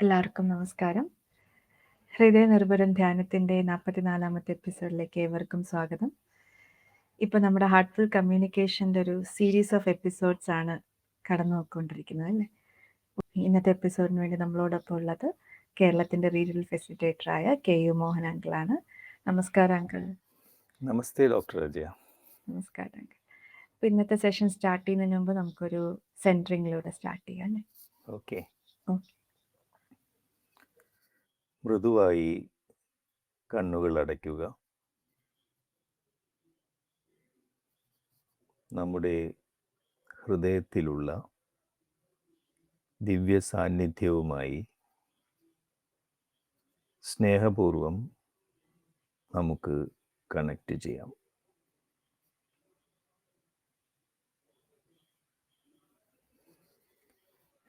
എല്ലാവർക്കും നമസ്കാരം. ഹൃദയനിർഭരം ധ്യാനത്തിൻ്റെ 44-ാമത്തെ എപ്പിസോഡിലേക്ക് ഏവർക്കും സ്വാഗതം. ഇപ്പോൾ നമ്മുടെ ഹാർട്ട്ഫുൾ കമ്മ്യൂണിക്കേഷൻ്റെ ഒരു സീരീസ് ഓഫ് എപ്പിസോഡ്സ് ആണ് കടന്നു പോയിക്കൊണ്ടിരിക്കുന്നത് അല്ലേ. ഇന്നത്തെ എപ്പിസോഡിന് വേണ്ടി നമ്മളോടൊപ്പം ഉള്ളത് കേരളത്തിൻ്റെ റീജിയണൽ ഫെസിലിറ്റേറ്ററായ KU മോഹൻ അങ്കിളാണ്. നമസ്കാരം അങ്കിൾ. നമസ്തേ ഡോക്ടർ അജയ. നമസ്കാരം അങ്കിൾ. അപ്പോൾ ഇന്നത്തെ സെഷൻ സ്റ്റാർട്ട് ചെയ്യുന്നതിന് മുമ്പ് നമുക്കൊരു സെൻറ്ററിങ്ങിലൂടെ സ്റ്റാർട്ട് ചെയ്യാം അല്ലേ. ഓക്കെ. ഓക്കെ. മൃദുവായി കണ്ണുകൾ അടയ്ക്കുക. നമ്മുടെ ഹൃദയത്തിലുള്ള ദിവ്യ സാന്നിധ്യവുമായി സ്നേഹപൂർവം നമുക്ക് കണക്റ്റ് ചെയ്യാം.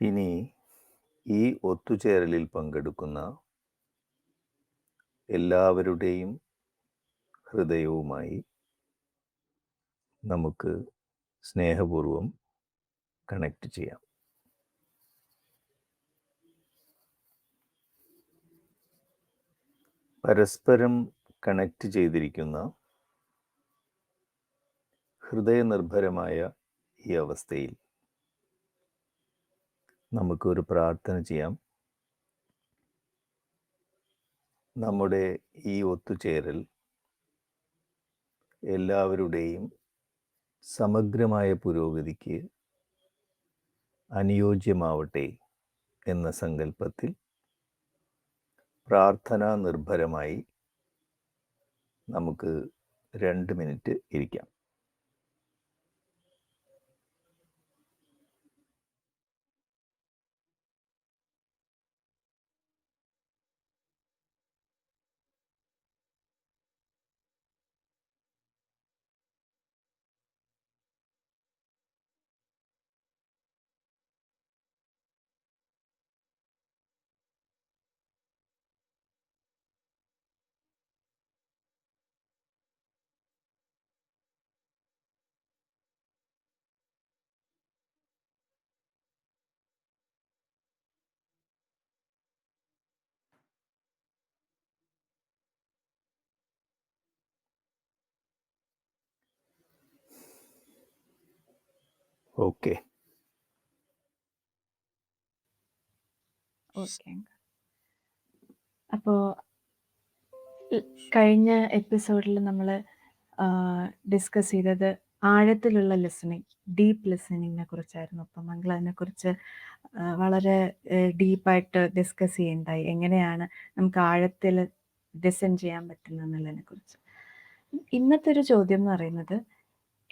ഇനി ഈ ഒത്തുചേരലിൽ പങ്കെടുക്കുന്ന എല്ലാവരുടെയും ഹൃദയവുമായി നമുക്ക് സ്നേഹപൂർവം കണക്റ്റ് ചെയ്യാം. പരസ്പരം കണക്റ്റ് ചെയ്തിരിക്കുന്ന ഹൃദയനിർഭരമായ ഈ അവസ്ഥയിൽ നമുക്കൊരു പ്രാർത്ഥന ചെയ്യാം. നമ്മുടെ ഈ ഒത്തുചേരൽ എല്ലാവരുടെയും സമഗ്രമായ പുരോഗതിക്ക് അനുയോജ്യമാവട്ടെ എന്ന സങ്കല്പത്തിൽ പ്രാർത്ഥനാ നിർഭരമായി നമുക്ക് 2 മിനിറ്റ് ഇരിക്കാം. ഓക്കെ. ഓക്കെ. അപ്പോൾ കഴിഞ്ഞ എപ്പിസോഡിൽ നമ്മൾ ഡിസ്കസ് ചെയ്തത് ആഴത്തിലുള്ള ലിസണിങ്, ഡീപ്പ് ലിസണിങ്ങിനെ കുറിച്ചായിരുന്നു. അപ്പം അങ്കിൾ അതിനെക്കുറിച്ച് വളരെ ഡീപ്പായിട്ട് ഡിസ്കസ് ചെയ്യുണ്ടായി. എങ്ങനെയാണ് നമുക്ക് ആഴത്തിൽ ലിസൺ ചെയ്യാൻ പറ്റുന്നത് എന്നുള്ളതിനെക്കുറിച്ച്. ഇന്നത്തെ ഒരു ചോദ്യം എന്ന് പറയുന്നത്,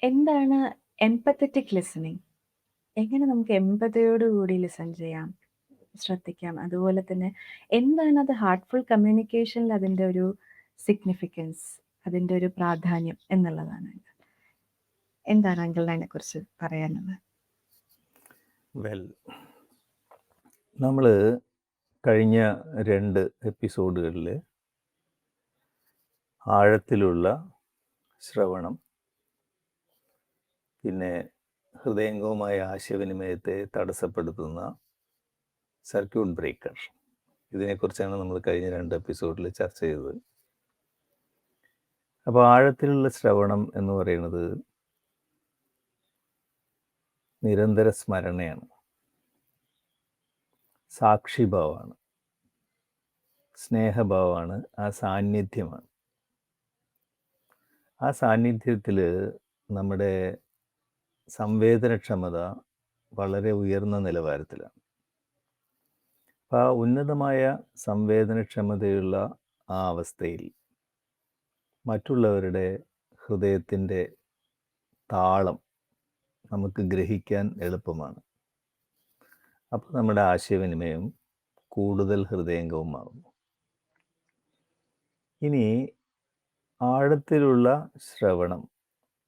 എന്താണ് എംപത്തറ്റിക് ലിസണിങ്? എങ്ങനെ നമുക്ക് എമ്പതയോടുകൂടി ലിസൺ ചെയ്യാം, ശ്രദ്ധിക്കാം? അതുപോലെ തന്നെ എന്താണ് അത് ഹാർട്ട്ഫുൾ കമ്മ്യൂണിക്കേഷനിൽ അതിൻ്റെ ഒരു സിഗ്നിഫിക്കൻസ്, അതിൻ്റെ ഒരു പ്രാധാന്യം എന്നുള്ളതാണ്. എന്താണ് അങ്കിളിന് അതിനെക്കുറിച്ച് പറയാനുള്ളത്? വെൽ, നമ്മൾ കഴിഞ്ഞ 2 എപ്പിസോഡുകളിൽ ആഴത്തിലുള്ള ശ്രവണം, പിന്നെ ഹൃദയംഗവുമായ ആശയവിനിമയത്തെ തടസ്സപ്പെടുത്തുന്ന സർക്യൂട്ട് ബ്രേക്കർ, ഇതിനെക്കുറിച്ചാണ് നമ്മൾ കഴിഞ്ഞ 2 എപ്പിസോഡിൽ ചർച്ച ചെയ്തത്. അപ്പോൾ ആഴത്തിലുള്ള ശ്രവണം എന്ന് പറയുന്നത് നിരന്തര സ്മരണയാണ്, സാക്ഷിഭാവമാണ്, സ്നേഹഭാവമാണ്, ആ സാന്നിധ്യമാണ്. ആ സാന്നിധ്യത്തിൽ നമ്മുടെ സംവേദനക്ഷമത വളരെ ഉയർന്ന നിലവാരത്തിലാണ്. അപ്പോൾ ആ ഉന്നതമായ സംവേദനക്ഷമതയുള്ള ആ അവസ്ഥയിൽ മറ്റുള്ളവരുടെ ഹൃദയത്തിൻ്റെ താളം നമുക്ക് ഗ്രഹിക്കാൻ എളുപ്പമാണ്. അപ്പോൾ നമ്മുടെ ആശയവിനിമയം കൂടുതൽ ഹൃദയംഗവുമാകുന്നു. ഇനി ആഴത്തിലുള്ള ശ്രവണം,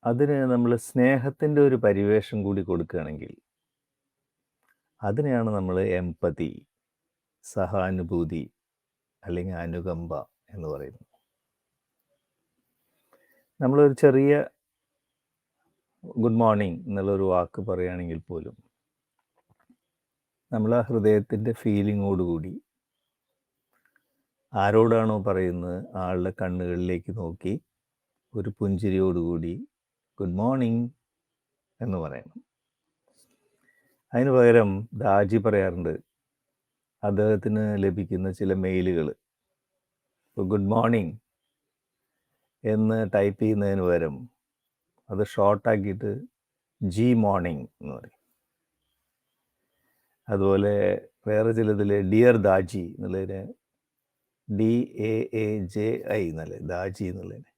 അതിന് നമ്മൾ സ്നേഹത്തിൻ്റെ ഒരു പരിവേഷം കൂടി കൊടുക്കുകയാണെങ്കിൽ അതിനെയാണ് നമ്മൾ എംപതി, സഹാനുഭൂതി അല്ലെങ്കിൽ അനുകമ്പ എന്ന് പറയുന്നത്. നമ്മളൊരു ചെറിയ ഗുഡ് മോർണിംഗ് എന്നുള്ളൊരു വാക്ക് പറയുകയാണെങ്കിൽ പോലും നമ്മൾ ആ ഹൃദയത്തിൻ്റെ ഫീലിങ്ങോടുകൂടി ആരോടാണോ പറയുന്നത് ആളുടെ കണ്ണുകളിലേക്ക് നോക്കി ഒരു പുഞ്ചിരിയോടുകൂടി ഗുഡ് മോർണിംഗ് എന്ന് പറയണം. അതിന് പകരം ദാജി പറയാറുണ്ട്, അദ്ദേഹത്തിന് ലഭിക്കുന്ന ചില മെയിലുകൾ ഗുഡ് മോർണിംഗ് എന്ന് ടൈപ്പ് ചെയ്യുന്നതിന് പകരം അത് ഷോർട്ടാക്കിയിട്ട് ജി മോർണിംഗ് എന്ന് പറയും. അതുപോലെ വേറെ ചിലതിൽ ഡിയർ ദാജി എന്നുള്ളതിന് DAAJI എന്നല്ലേ ദാജി എന്നുള്ളതിന്.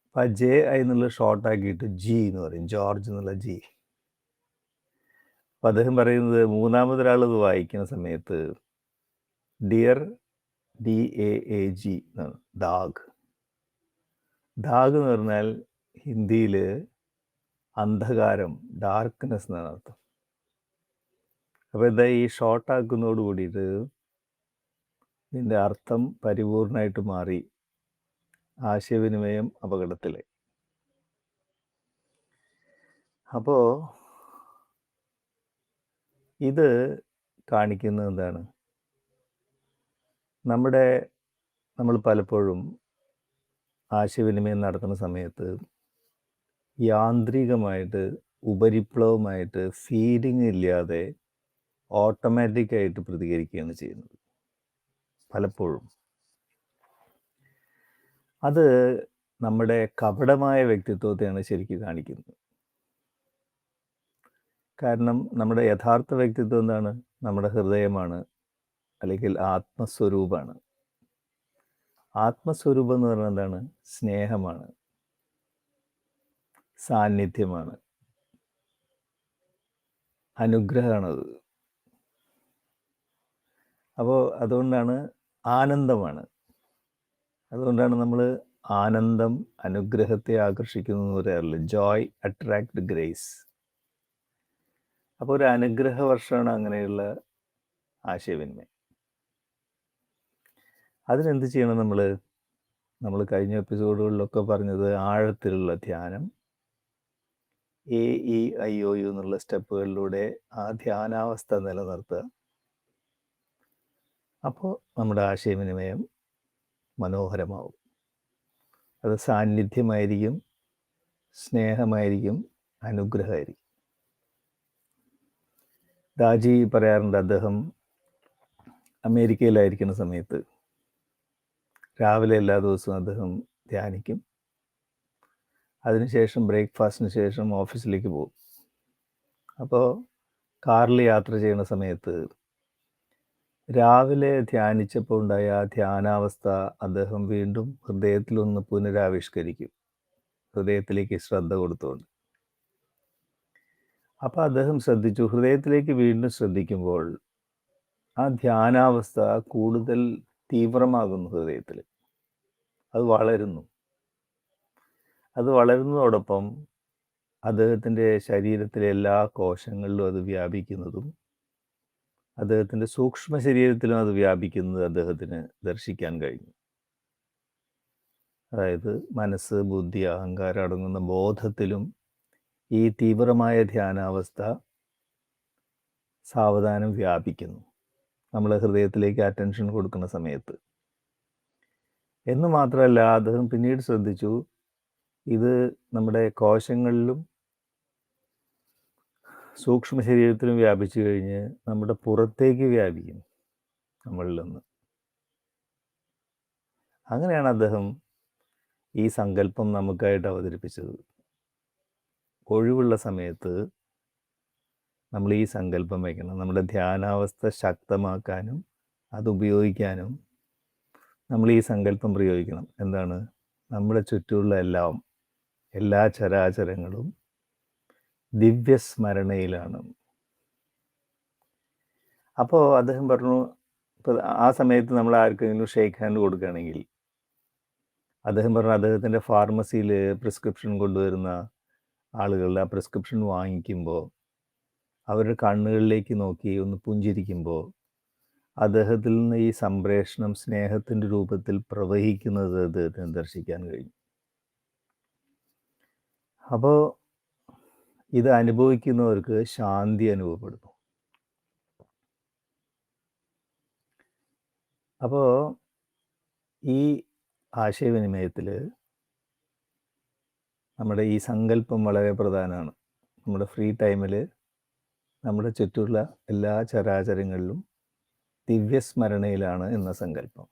അപ്പം ആ JI എന്നുള്ള ഷോർട്ടാക്കിയിട്ട് ജി എന്ന് പറയും, ജോർജ് എന്നുള്ള ജി. അപ്പം അദ്ദേഹം പറയുന്നത് മൂന്നാമതൊരാൾ ഇത് വായിക്കുന്ന സമയത്ത് ഡിയർ DAAG എന്നാണ്, ദാഗ്. ദാഗ് എന്ന് പറഞ്ഞാൽ ഹിന്ദിയിൽ അന്ധകാരം, ഡാർക്ക്നെസ് എന്നാണ് അർത്ഥം. അപ്പോൾ എന്താ ഈ ഷോർട്ടാക്കുന്നതോട് കൂടിയിട്ട് ഇതിൻ്റെ അർത്ഥം പരിപൂർണമായിട്ട് മാറി, ആശയവിനിമയം അപകടത്തിലായി. അപ്പോൾ ഇത് കാണിക്കുന്നത് എന്താണ്? നമ്മൾ പലപ്പോഴും ആശയവിനിമയം നടത്തുന്ന സമയത്ത് യാന്ത്രികമായിട്ട് ഉപരിപ്ലവമായിട്ട് ഫീലിംഗ് ഇല്ലാതെ ഓട്ടോമാറ്റിക്കായിട്ട് പ്രതികരിക്കുകയാണ് ചെയ്യുന്നത് പലപ്പോഴും. അത് നമ്മുടെ കപടമായ വ്യക്തിത്വത്തെയാണ് ശരിക്കും കാണിക്കുന്നത്. കാരണം നമ്മുടെ യഥാർത്ഥ വ്യക്തിത്വം എന്താണ്? നമ്മുടെ ഹൃദയമാണ്, അല്ലെങ്കിൽ ആത്മസ്വരൂപമാണ്. ആത്മസ്വരൂപം എന്ന് പറഞ്ഞാൽ എന്താണ്? സ്നേഹമാണ്, സാന്നിധ്യമാണ്, അനുഗ്രഹമാണത്. അപ്പോൾ അതുകൊണ്ടാണ് ആനന്ദമാണ്. അതുകൊണ്ടാണ് നമ്മൾ ആനന്ദം അനുഗ്രഹത്തെ ആകർഷിക്കുന്നു എന്ന് പറയാറില്ല. Joy attract grace. അപ്പോൾ ഒരു അനുഗ്രഹ വർഷമാണ് അങ്ങനെയുള്ള ആശയവിനിമയം. അതിനെന്ത് ചെയ്യണം? നമ്മൾ കഴിഞ്ഞ എപ്പിസോഡുകളിലൊക്കെ പറഞ്ഞത് ആഴത്തിലുള്ള ധ്യാനം, AEIOU എന്നുള്ള സ്റ്റെപ്പുകളിലൂടെ ആ ധ്യാനാവസ്ഥ നിലനിർത്തുക. അപ്പോൾ നമ്മുടെ ആശയവിനിമയം മനോഹരമാവും. അത് സാന്നിധ്യമായിരിക്കും, സ്നേഹമായിരിക്കും, അനുഗ്രഹമായിരിക്കും. ദാജി പറയാറുണ്ട്, അദ്ദേഹം അമേരിക്കയിലായിരിക്കുന്ന സമയത്ത് രാവിലെ എല്ലാ ദിവസവും അദ്ദേഹം ധ്യാനിക്കും. അതിനുശേഷം ബ്രേക്ക്ഫാസ്റ്റിന് ശേഷം ഓഫീസിലേക്ക് പോകും. അപ്പോൾ കാറിൽ യാത്ര ചെയ്യുന്ന സമയത്ത് രാവിലെ ധ്യാനിച്ചപ്പോൾ ഉണ്ടായ ആ ധ്യാനാവസ്ഥ അദ്ദേഹം വീണ്ടും ഹൃദയത്തിലൊന്ന് പുനരാവിഷ്കരിക്കും, ഹൃദയത്തിലേക്ക് ശ്രദ്ധ കൊടുത്തുകൊണ്ട്. അപ്പോൾ അദ്ദേഹം ശ്രദ്ധിച്ചു, ഹൃദയത്തിലേക്ക് വീണ്ടും ശ്രദ്ധിക്കുമ്പോൾ ആ ധ്യാനാവസ്ഥ കൂടുതൽ തീവ്രമാകുന്നു ഹൃദയത്തിൽ. അത് വളരുന്നു. അത് വളരുന്നതോടൊപ്പം അദ്ദേഹത്തിൻ്റെ ശരീരത്തിലെ എല്ലാ കോശങ്ങളിലും അത് വ്യാപിക്കുന്നതും അദ്ദേഹത്തിൻ്റെ സൂക്ഷ്മ ശരീരത്തിലും അത് വ്യാപിക്കുന്നത് അദ്ദേഹത്തിന് ദർശിക്കാൻ കഴിഞ്ഞു. അതായത് മനസ്സ്, ബുദ്ധി, അഹങ്കാരം അടങ്ങുന്ന ബോധത്തിലും ഈ തീവ്രമായ ധ്യാനാവസ്ഥ സാവധാനം വ്യാപിക്കുന്നു നമ്മൾ ഹൃദയത്തിലേക്ക് അറ്റൻഷൻ കൊടുക്കുന്ന സമയത്ത്. എന്ന് മാത്രമല്ല, അദ്ദേഹം പിന്നീട് ശ്രദ്ധിച്ചു, ഇത് നമ്മുടെ കോശങ്ങളിലും സൂക്ഷ്മ ശരീരത്തിലും വ്യാപിച്ചു കഴിഞ്ഞ് നമ്മുടെ പുറത്തേക്ക് വ്യാപിക്കും നമ്മളിൽ നിന്ന്. അങ്ങനെയാണ് അദ്ദേഹം ഈ സങ്കല്പം നമുക്കായിട്ട് അവതരിപ്പിച്ചത്. ഒഴിവുള്ള സമയത്ത് നമ്മൾ ഈ സങ്കല്പം വയ്ക്കണം. നമ്മുടെ ധ്യാനാവസ്ഥ ശക്തമാക്കാനും അത് ഉപയോഗിക്കാനും നമ്മൾ ഈ സങ്കല്പം പ്രയോഗിക്കണം. എന്താണ്? നമ്മുടെ ചുറ്റുമുള്ള എല്ലാ ചരാചരങ്ങളും ദിവ്യസ്മരണയിലാണ്. അപ്പോൾ അദ്ദേഹം പറഞ്ഞു, ഇപ്പോൾ ആ സമയത്ത് നമ്മൾ ആർക്കെങ്കിലും ഷേക്ക് ഹാൻഡ് കൊടുക്കുകയാണെങ്കിൽ അദ്ദേഹം പറഞ്ഞു, അദ്ദേഹത്തിൻ്റെ ഫാർമസിയിൽ പ്രിസ്ക്രിപ്ഷൻ കൊണ്ടുവരുന്ന ആളുകളുടെ ആ പ്രിസ്ക്രിപ്ഷൻ വാങ്ങിക്കുമ്പോൾ അവരുടെ കണ്ണുകളിലേക്ക് നോക്കി ഒന്ന് പുഞ്ചിരിക്കുമ്പോൾ അദ്ദേഹത്തിൽ നിന്ന് ഈ സംപ്രേഷണം സ്നേഹത്തിൻ്റെ രൂപത്തിൽ പ്രവഹിക്കുന്നത് അദ്ദേഹത്തിന് ദർശിക്കാൻ കഴിഞ്ഞു. അപ്പോൾ ഇത് അനുഭവിക്കുന്നവർക്ക് ശാന്തി അനുഭവപ്പെടുന്നു. അപ്പോൾ ഈ ആശയവിനിമയത്തിൽ നമ്മുടെ ഈ സങ്കല്പം വളരെ പ്രധാനമാണ്. നമ്മുടെ ഫ്രീ ടൈമിൽ നമ്മുടെ ചുറ്റുമുള്ള എല്ലാ ചരാചരങ്ങളിലും ദിവ്യസ്മരണയിലാണ് എന്ന സങ്കല്പം.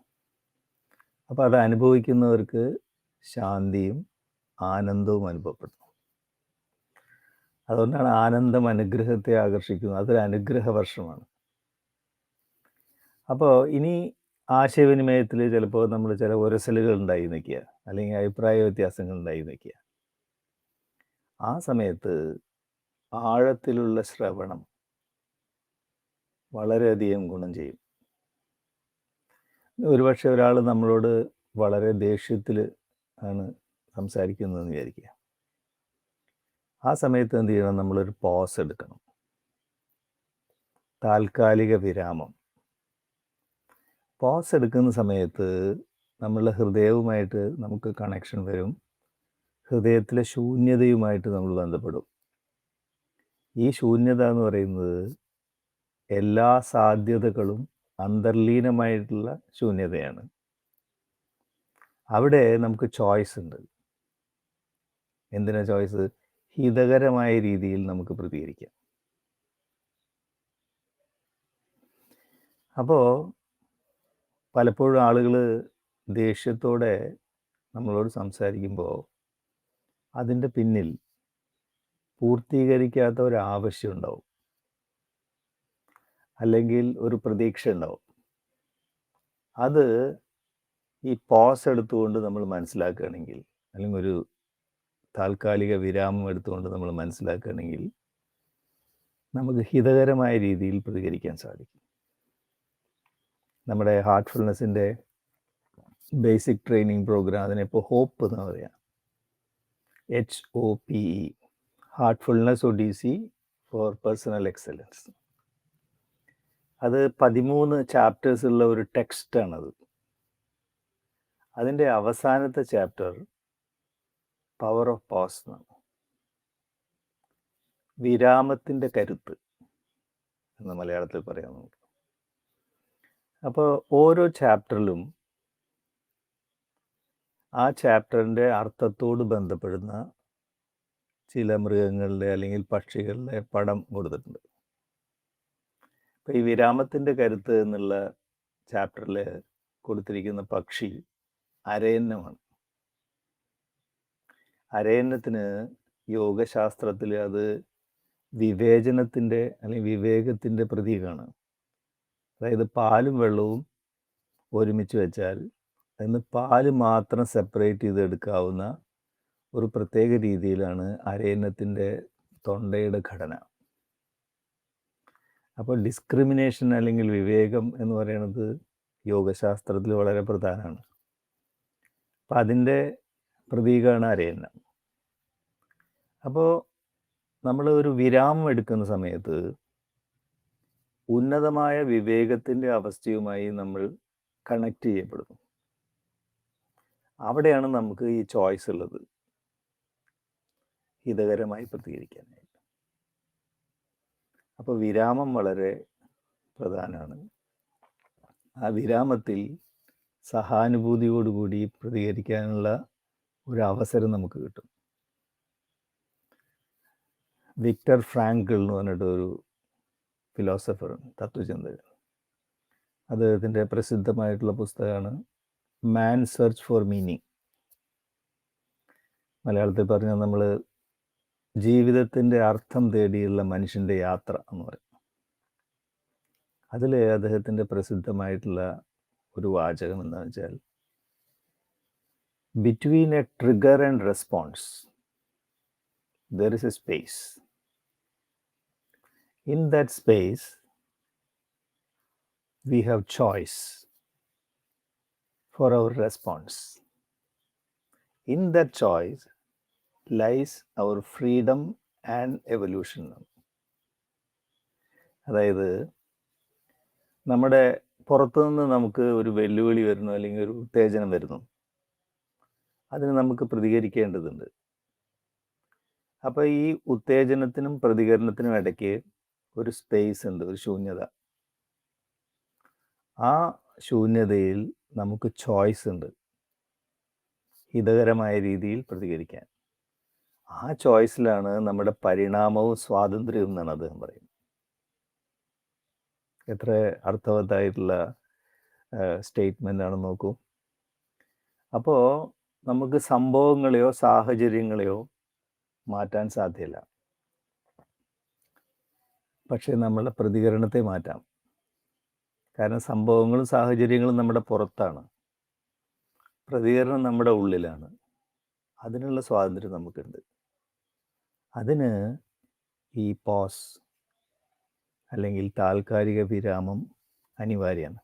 അപ്പോൾ അത് അനുഭവിക്കുന്നവർക്ക് ശാന്തിയും ആനന്ദവും അനുഭവപ്പെടുന്നു. അതുകൊണ്ടാണ് ആനന്ദം അനുഗ്രഹത്തെ ആകർഷിക്കുന്നത്. അതൊരു അനുഗ്രഹ വർഷമാണ്. അപ്പോൾ ഇനി ആശയവിനിമയത്തിൽ ചിലപ്പോൾ നമ്മൾ ചില ഉരസലുകൾ ഉണ്ടായി നിൽക്കുക, അല്ലെങ്കിൽ അഭിപ്രായ വ്യത്യാസങ്ങൾ ഉണ്ടായി നിൽക്കുക. ആ സമയത്ത് ആഴത്തിലുള്ള ശ്രവണം വളരെയധികം ഗുണം ചെയ്യും. ഒരുപക്ഷെ ഒരാൾ നമ്മളോട് വളരെ ദേഷ്യത്തിൽ ആണ് സംസാരിക്കുന്നതെന്ന് വിചാരിക്കുക. ആ സമയത്ത് എന്ത് ചെയ്യണം? നമ്മളൊരു പോസ് എടുക്കണം, താൽക്കാലിക വിരാമം. പോസ് എടുക്കുന്ന സമയത്ത് നമ്മളുടെ ഹൃദയവുമായിട്ട് നമുക്ക് കണക്ഷൻ വരും, ഹൃദയത്തിലെ ശൂന്യതയുമായിട്ട് നമ്മൾ ബന്ധപ്പെടും. ഈ ശൂന്യത എന്ന് പറയുന്നത് എല്ലാ സാധ്യതകളും അന്തർലീനമായിട്ടുള്ള ശൂന്യതയാണ്. അവിടെ നമുക്ക് ചോയ്സ് ഉണ്ട്. എന്തിനാ ചോയ്സ്? ഹിതകരമായ രീതിയിൽ നമുക്ക് പ്രതികരിക്കാം. അപ്പോൾ പലപ്പോഴും ആളുകൾ ദേഷ്യത്തോടെ നമ്മളോട് സംസാരിക്കുമ്പോൾ അതിൻ്റെ പിന്നിൽ പൂർത്തീകരിക്കാത്ത ഒരു ആവശ്യം ഉണ്ടാവും, അല്ലെങ്കിൽ ഒരു പ്രതീക്ഷ ഉണ്ടാവും. അത് ഈ പോസ് എടുത്തുകൊണ്ട് നമ്മൾ മനസ്സിലാക്കുകയാണെങ്കിൽ, അല്ലെങ്കിൽ ഒരു താൽക്കാലിക വിരാമം എടുത്തുകൊണ്ട് നമ്മൾ മനസ്സിലാക്കുകയാണെങ്കിൽ, നമുക്ക് ഹിതകരമായ രീതിയിൽ പ്രതികരിക്കാൻ സാധിക്കും. നമ്മുടെ ഹാർട്ട്ഫുൾനെസ്സിൻ്റെ ബേസിക് ട്രെയിനിങ് പ്രോഗ്രാം, അതിനിപ്പോൾ ഹോപ്പ് എന്ന് പറയാം, HOPE, heartfulness odyssey for personal excellence. അത് 13 ചാപ്റ്റേഴ്സ് ഉള്ള ഒരു ടെക്സ്റ്റാണത്. അതിൻ്റെ അവസാനത്തെ ചാപ്റ്റർ പവർ ഓഫ് പോസ് എന്നാണ്. വിരാമത്തിൻ്റെ കരുത്ത് എന്ന് മലയാളത്തിൽ പറയാം നമുക്ക്. അപ്പോൾ ഓരോ ചാപ്റ്ററിലും ആ ചാപ്റ്ററിൻ്റെ അർത്ഥത്തോട് ബന്ധപ്പെടുന്ന ചില മൃഗങ്ങളുടെ അല്ലെങ്കിൽ പക്ഷികളുടെ പടം കൊടുത്തിട്ടുണ്ട്. അപ്പോൾ ഈ വിരാമത്തിൻ്റെ കരുത്ത് എന്നുള്ള ചാപ്റ്ററിൽ കൊടുത്തിരിക്കുന്ന പക്ഷി അരയന്നമാണ്. അരയന്നത്തിന് യോഗശാസ്ത്രത്തിൽ അത് വിവേചനത്തിൻ്റെ അല്ലെങ്കിൽ വിവേകത്തിൻ്റെ പ്രതീകമാണ്. അതായത് പാലും വെള്ളവും ഒരുമിച്ച് വെച്ചാൽ അതിന് പാല് മാത്രം സെപ്പറേറ്റ് ചെയ്തെടുക്കാവുന്ന ഒരു പ്രത്യേക രീതിയിലാണ് അരയന്നത്തിൻ്റെ തൊണ്ടയുടെ ഘടന. അപ്പോൾ ഡിസ്ക്രിമിനേഷൻ അല്ലെങ്കിൽ വിവേകം എന്ന് പറയുന്നത് യോഗശാസ്ത്രത്തിൽ വളരെ പ്രധാനമാണ്. അപ്പം അതിൻ്റെ പ്രതീകമാണ് അരയന്നം. അപ്പോൾ നമ്മൾ ഒരു വിരാമം എടുക്കുന്ന സമയത്ത് ഉന്നതമായ വിവേകത്തിൻ്റെ അവസ്ഥയുമായി നമ്മൾ കണക്ട് ചെയ്യപ്പെടുന്നു. അവിടെയാണ് നമുക്ക് ഈ ചോയ്സ് ഉള്ളത്, ഹിതകരമായി പ്രതികരിക്കാനായിട്ട്. അപ്പോൾ വിരാമം വളരെ പ്രധാനമാണ്. ആ വിരാമത്തിൽ സഹാനുഭൂതിയോടുകൂടി പ്രതികരിക്കാനുള്ള ഒരു അവസരം നമുക്ക് കിട്ടും. വിക്ടർ ഫ്രാങ്കിൾ എന്ന് പറഞ്ഞിട്ട് ഒരു ഫിലോസഫർ, തത്വചിന്തകൻ, അദ്ദേഹത്തിൻ്റെ പ്രസിദ്ധമായിട്ടുള്ള പുസ്തകമാണ് മാൻ സെർച്ച് ഫോർ മീനിങ്. മലയാളത്തിൽ പറഞ്ഞാൽ നമ്മൾ ജീവിതത്തിൻ്റെ അർത്ഥം തേടിയുള്ള മനുഷ്യൻ്റെ യാത്ര എന്ന് പറയും. അതിൽ അദ്ദേഹത്തിൻ്റെ പ്രസിദ്ധമായിട്ടുള്ള ഒരു വാചകം എന്താണെന്ന് വെച്ചാൽ, between A trigger and response there is a space. In that space we have choice for our response. In that choice lies our freedom and evolution. അതായത് നമ്മുടെ പുറത്തുനിന്ന് നമുക്ക് ഒരു വെല്ലുവിളി വരുന്നു, അല്ലെങ്കിൽ ഒരു ഉത്തേജനം വരുന്നു, അതിന് നമുക്ക് പ്രതികരിക്കേണ്ടതുണ്ട്. അപ്പോൾ ഈ ഉത്തേജനത്തിനും പ്രതികരണത്തിനും ഇടയ്ക്ക് ഒരു സ്പേസ് ഉണ്ട്, ഒരു ശൂന്യത. ആ ശൂന്യതയിൽ നമുക്ക് ചോയ്സ് ഉണ്ട് ഹിതകരമായ രീതിയിൽ പ്രതികരിക്കാൻ. ആ ചോയ്സിലാണ് നമ്മുടെ പരിണാമവും സ്വാതന്ത്ര്യവും എന്നാണ് അദ്ദേഹം പറയുന്നത്. എത്ര അർത്ഥവത്തായിട്ടുള്ള സ്റ്റേറ്റ്മെൻ്റ് ആണെന്ന് നോക്കൂ. അപ്പോൾ നമുക്ക് സംഭവങ്ങളെയോ സാഹചര്യങ്ങളെയോ മാറ്റാൻ സാധ്യമല്ല, പക്ഷേ നമ്മളുടെ പ്രതികരണത്തെ മാറ്റാം. കാരണം സംഭവങ്ങളും സാഹചര്യങ്ങളും നമ്മുടെ പുറത്താണ്, പ്രതികരണം നമ്മുടെ ഉള്ളിലാണ്. അതിനുള്ള സ്വാതന്ത്ര്യം നമുക്കുണ്ട്. അതിന് ഈ പോസ് അല്ലെങ്കിൽ താൽക്കാലിക വിരാമം അനിവാര്യമാണ്.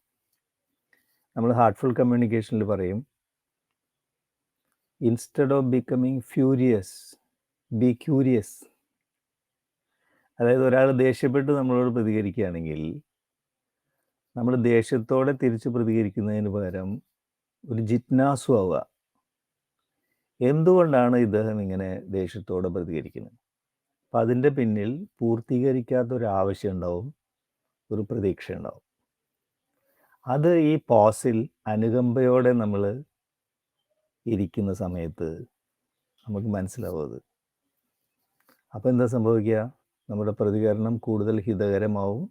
നമ്മൾ ഹാർട്ട്ഫുൾ കമ്മ്യൂണിക്കേഷനിൽ പറയും, instead of becoming furious B curious. അതായത് ഒരാൾ ദേഷ്യപ്പെട്ട് നമ്മളോട് പ്രതികരിക്കുകയാണെങ്കിൽ നമ്മൾ ദേഷ്യത്തോടെ തിരിച്ച് പ്രതികരിക്കുന്നതിന് പകരം ഒരു ജിജ്ഞാസു ആവുക. എന്തുകൊണ്ടാണ് ഇദ്ദേഹം ഇങ്ങനെ ദേഷ്യത്തോടെ പ്രതികരിക്കുന്നത്? അപ്പം അതിൻ്റെ പിന്നിൽ പൂർത്തീകരിക്കാത്തൊരാവശ്യം ഉണ്ടാവും, ഒരു പ്രതീക്ഷ ഉണ്ടാവും. അത് ഈ പോസിൽ അനുകമ്പയോടെ നമ്മൾ ഇരിക്കുന്ന സമയത്ത് നമുക്ക് മനസ്സിലാവും അത്. അപ്പോൾ എന്താ സംഭവിക്കുക? നമ്മുടെ പ്രതികരണം കൂടുതൽ ഹിതകരമാവും,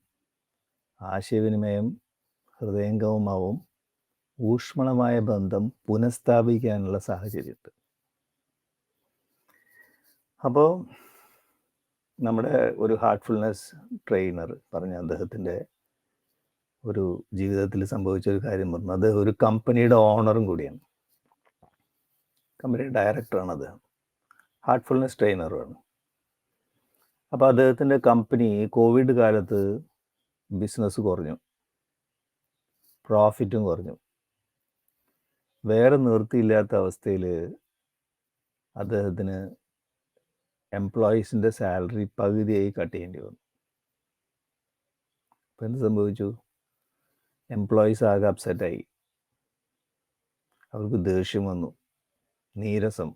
ആശയവിനിമയം ഹൃദയംഗമമാവും, ഊഷ്മളമായ ബന്ധം പുനഃസ്ഥാപിക്കാനുള്ള സാഹചര്യമുണ്ട്. അപ്പോൾ നമ്മുടെ ഒരു ഹാർട്ട്ഫുൾനെസ് ട്രെയിനർ പറഞ്ഞ അദ്ദേഹത്തിൻ്റെ ഒരു ജീവിതത്തിൽ സംഭവിച്ച ഒരു കാര്യം പറഞ്ഞു. അത് ഒരു കമ്പനിയുടെ ഓണറും കൂടിയാണ്, കമ്പനിയുടെ ഡയറക്ടറാണ് അദ്ദേഹം, ഹാർട്ട്ഫുൾനെസ് ട്രെയിനറുമാണ്. അപ്പോൾ അദ്ദേഹത്തിൻ്റെ കമ്പനി കോവിഡ് കാലത്ത് ബിസിനസ് കുറഞ്ഞു, പ്രോഫിറ്റും കുറഞ്ഞു. വേറെ നിവൃത്തിയില്ലാത്ത അവസ്ഥയിൽ അദ്ദേഹത്തിന് എംപ്ലോയീസിൻ്റെ സാലറി പകുതിയായി കട്ട് ചെയ്യേണ്ടി വന്നു. അപ്പം എന്ത് സംഭവിച്ചു? എംപ്ലോയീസ് ആകെ അപ്സെറ്റായി, അവർക്ക് ദേഷ്യം വന്നു, നീരസം.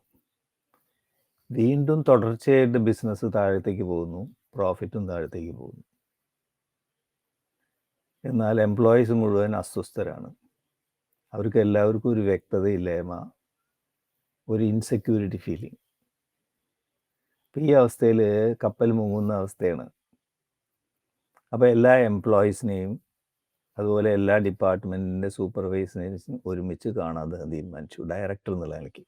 വീണ്ടും തുടർച്ചയായിട്ട് ബിസിനസ് താഴത്തേക്ക് പോകുന്നു, പ്രോഫിറ്റും താഴത്തേക്ക് പോകുന്നു. എന്നാൽ എംപ്ലോയീസ് മുഴുവൻ അസ്വസ്ഥരാണ്. അവർക്ക് എല്ലാവർക്കും ഒരു വ്യക്തതയില്ലായ്മ, ഒരു ഇൻസെക്യൂരിറ്റി ഫീലിംഗ്. ഈ അവസ്ഥയിൽ കപ്പൽ മുങ്ങുന്ന അവസ്ഥയാണ്. അപ്പോൾ എല്ലാ എംപ്ലോയീസിനെയും അതുപോലെ എല്ലാ ഡിപ്പാർട്ട്മെൻറ്റിൻ്റെ സൂപ്പർവൈസേഴ്സിനെയും ഒരുമിച്ച് കാണാതെ തീരുമാനിച്ചു, ഡയറക്ടർ എന്നുള്ള നിലയ്ക്ക്.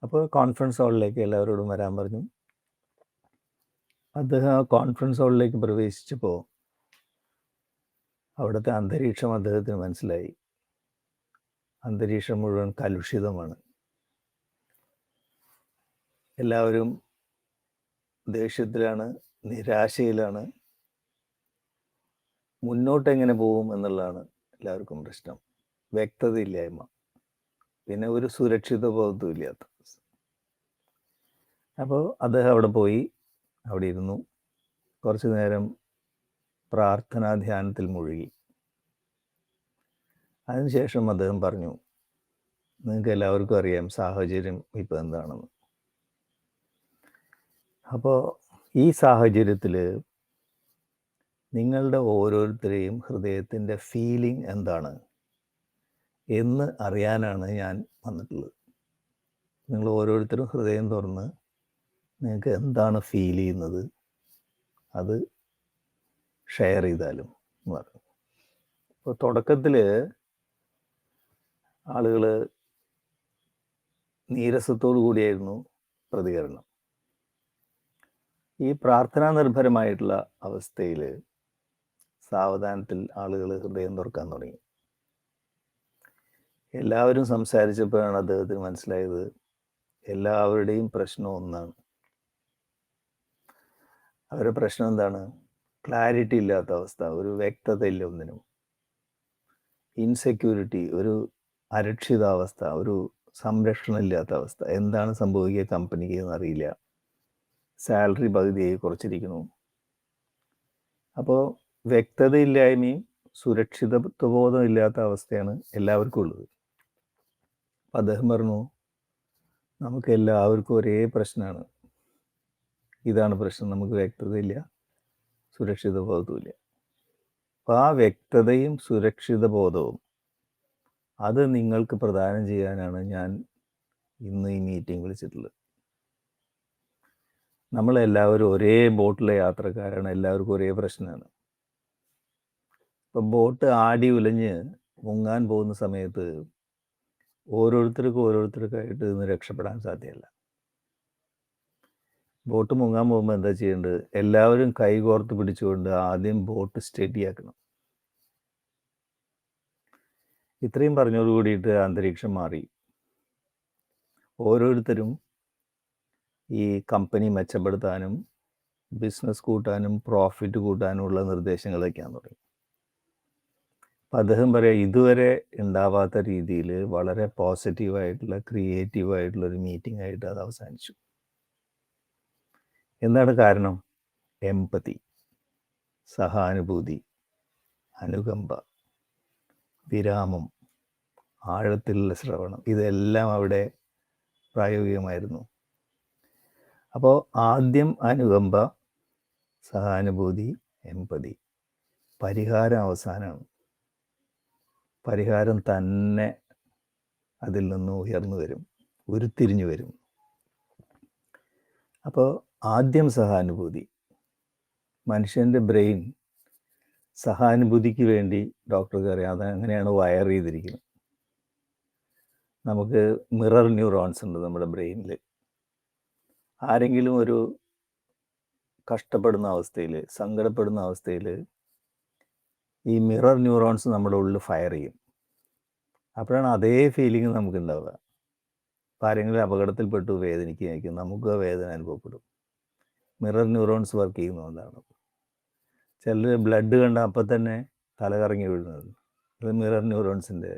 അപ്പോൾ കോൺഫറൻസ് ഹാളിലേക്ക് എല്ലാവരോടും വരാൻ പറഞ്ഞു. അദ്ദേഹം ആ കോൺഫറൻസ് ഹാളിലേക്ക് പ്രവേശിച്ചപ്പോൾ അവിടുത്തെ അന്തരീക്ഷം അദ്ദേഹത്തിന് മനസ്സിലായി. അന്തരീക്ഷം മുഴുവൻ കലുഷിതമാണ്. എല്ലാവരും ദേഷ്യത്തിലാണ്, നിരാശയിലാണ്. മുന്നോട്ടെങ്ങനെ പോകും എന്നുള്ളതാണ് എല്ലാവർക്കും പ്രശ്നം. വ്യക്തതയില്ലായ്മ, പിന്നെ ഒരു സുരക്ഷിത ബോധവും ഇല്ലാത്ത. അപ്പോൾ അദ്ദേഹം അവിടെ പോയി, അവിടെ ഇരുന്നു, കുറച്ച് നേരം പ്രാർത്ഥനാ ധ്യാനത്തിൽ മുഴുകി. അതിനുശേഷം അദ്ദേഹം പറഞ്ഞു, നിങ്ങൾക്ക് എല്ലാവർക്കും അറിയാം സാഹചര്യം ഇപ്പോൾ എന്താണെന്ന്. അപ്പോൾ ഈ സാഹചര്യത്തിൽ നിങ്ങളുടെ ഓരോരുത്തരെയും ഹൃദയത്തിൻ്റെ ഫീലിംഗ് എന്താണ് എന്ന് അറിയാനാണ് ഞാൻ വന്നിട്ടുള്ളത്. നിങ്ങൾ ഓരോരുത്തരും ഹൃദയം തുറന്ന് നിങ്ങൾക്ക് എന്താണ് ഫീൽ ചെയ്യുന്നത് അത് ഷെയർ ചെയ്താലും എന്ന് പറഞ്ഞു. അപ്പോൾ തുടക്കത്തിൽ ആളുകൾ നീരസത്തോടു കൂടിയായിരുന്നു പ്രതികരണം. ഈ പ്രാർത്ഥനാ നിർഭരമായിട്ടുള്ള അവസ്ഥയിൽ സാവധാനത്തിൽ ആളുകൾ ഹൃദയം തുറക്കാൻ തുടങ്ങി. എല്ലാവരും സംസാരിച്ചപ്പോഴാണ് അദ്ദേഹത്തിന് മനസ്സിലായത് എല്ലാവരുടെയും പ്രശ്നം ഒന്നാണ്. അവരുടെ പ്രശ്നം എന്താണ്? ക്ലാരിറ്റി ഇല്ലാത്ത അവസ്ഥ, ഒരു വ്യക്തത ഇല്ല ഒന്നിനും, ഇൻസെക്യൂരിറ്റി, ഒരു അരക്ഷിതാവസ്ഥ, ഒരു സംരക്ഷണം ഇല്ലാത്ത അവസ്ഥ. എന്താണ് സംഭവിക്കുക കമ്പനിക്ക് എന്നറിയില്ല, സാലറി പകുതിയായി കുറച്ചിരിക്കുന്നു. അപ്പോൾ വ്യക്തതയില്ലായ്മയും സുരക്ഷിതത്വബോധം ഇല്ലാത്ത അവസ്ഥയാണ് എല്ലാവർക്കും ഉള്ളത്. അപ്പം അദ്ദേഹം പറഞ്ഞു, നമുക്ക് എല്ലാവർക്കും ഒരേ പ്രശ്നമാണ്, ഇതാണ് പ്രശ്നം, നമുക്ക് വ്യക്തതയില്ല, സുരക്ഷിത ബോധവുമില്ല. അപ്പോൾ ആ വ്യക്തതയും സുരക്ഷിത ബോധവും അത് നിങ്ങൾക്ക് പ്രദാനം ചെയ്യാനാണ് ഞാൻ ഇന്ന് ഈ മീറ്റിംഗ് വിളിച്ചിട്ടുള്ളത്. നമ്മളെല്ലാവരും ഒരേ ബോട്ടിലെ യാത്രക്കാരാണ്, എല്ലാവർക്കും ഒരേ പ്രശ്നമാണ്. ഇപ്പം ബോട്ട് ആടി ഉലഞ്ഞ് മുങ്ങാൻ പോകുന്ന സമയത്ത് ഓരോരുത്തർക്കായിട്ട് ഇന്ന് രക്ഷപ്പെടാൻ സാധ്യമല്ല. ബോട്ട് മുങ്ങാൻ പോകുമ്പോൾ എന്താ ചെയ്യേണ്ടത്? എല്ലാവരും കൈകോർത്ത് പിടിച്ചുകൊണ്ട് ആദ്യം ബോട്ട് സ്റ്റഡിയാക്കണം. ഇത്രയും പറഞ്ഞോട് കൂടിയിട്ട് അന്തരീക്ഷം മാറി. ഓരോരുത്തരും ഈ കമ്പനി മെച്ചപ്പെടുത്താനും ബിസിനസ് കൂട്ടാനും പ്രോഫിറ്റ് കൂട്ടാനുമുള്ള നിർദ്ദേശങ്ങൾ വയ്ക്കാൻ തുടങ്ങി. അപ്പം അദ്ദേഹം പറയാം, ഇതുവരെ ഉണ്ടാവാത്ത രീതിയിൽ വളരെ പോസിറ്റീവായിട്ടുള്ള ക്രിയേറ്റീവായിട്ടുള്ളൊരു മീറ്റിംഗ് ആയിട്ട് അത് അവസാനിച്ചു. എന്താണ് കാരണം? എമ്പതി, സഹാനുഭൂതി, അനുകമ്പ, വിരാമം, ആഴത്തിലുള്ള ശ്രവണം, ഇതെല്ലാം അവിടെ പ്രായോഗികമായിരുന്നു. അപ്പോൾ ആദ്യം അനുകമ്പ, സഹാനുഭൂതി, എമ്പതി, പരിഹാരം അവസാനമാണ്. പരിഹാരം തന്നെ അതിൽ നിന്ന് ഉയർന്നു വരും, ഉരുത്തിരിഞ്ഞു വരും. അപ്പോൾ ആദ്യം സഹാനുഭൂതി. മനുഷ്യൻ്റെ ബ്രെയിൻ സഹാനുഭൂതിക്ക് വേണ്ടി ഡോക്ടർക്ക് അറിയാം, അത് അങ്ങനെയാണ് വയർ ചെയ്തിരിക്കുന്നത്. നമുക്ക് മിറർ ന്യൂറോൺസ് ഉണ്ട് നമ്മുടെ ബ്രെയിനിൽ. ആരെങ്കിലും ഒരു കഷ്ടപ്പെടുന്ന അവസ്ഥയിൽ, സങ്കടപ്പെടുന്ന അവസ്ഥയിൽ ഈ മിറർ ന്യൂറോൺസ് നമ്മുടെ ഉള്ളിൽ ഫയർ ചെയ്യും. അപ്പോഴാണ് അതേ ഫീലിംഗ് നമുക്ക് ഉണ്ടാവുക. അപ്പോൾ ആരെങ്കിലും അപകടത്തിൽപ്പെട്ടു വേദനിക്കുകയായിരിക്കും, നമുക്ക് ആ വേദന അനുഭവപ്പെടും. മിറർ ന്യൂറോൺസ് വർക്ക് ചെയ്യുന്നതുകൊണ്ടാണ്. ചിലർ ബ്ലഡ് കണ്ട അപ്പം തന്നെ തലകറങ്ങി വീഴുന്നത്, അത് മിറർ ന്യൂറോൺസിൻ്റെ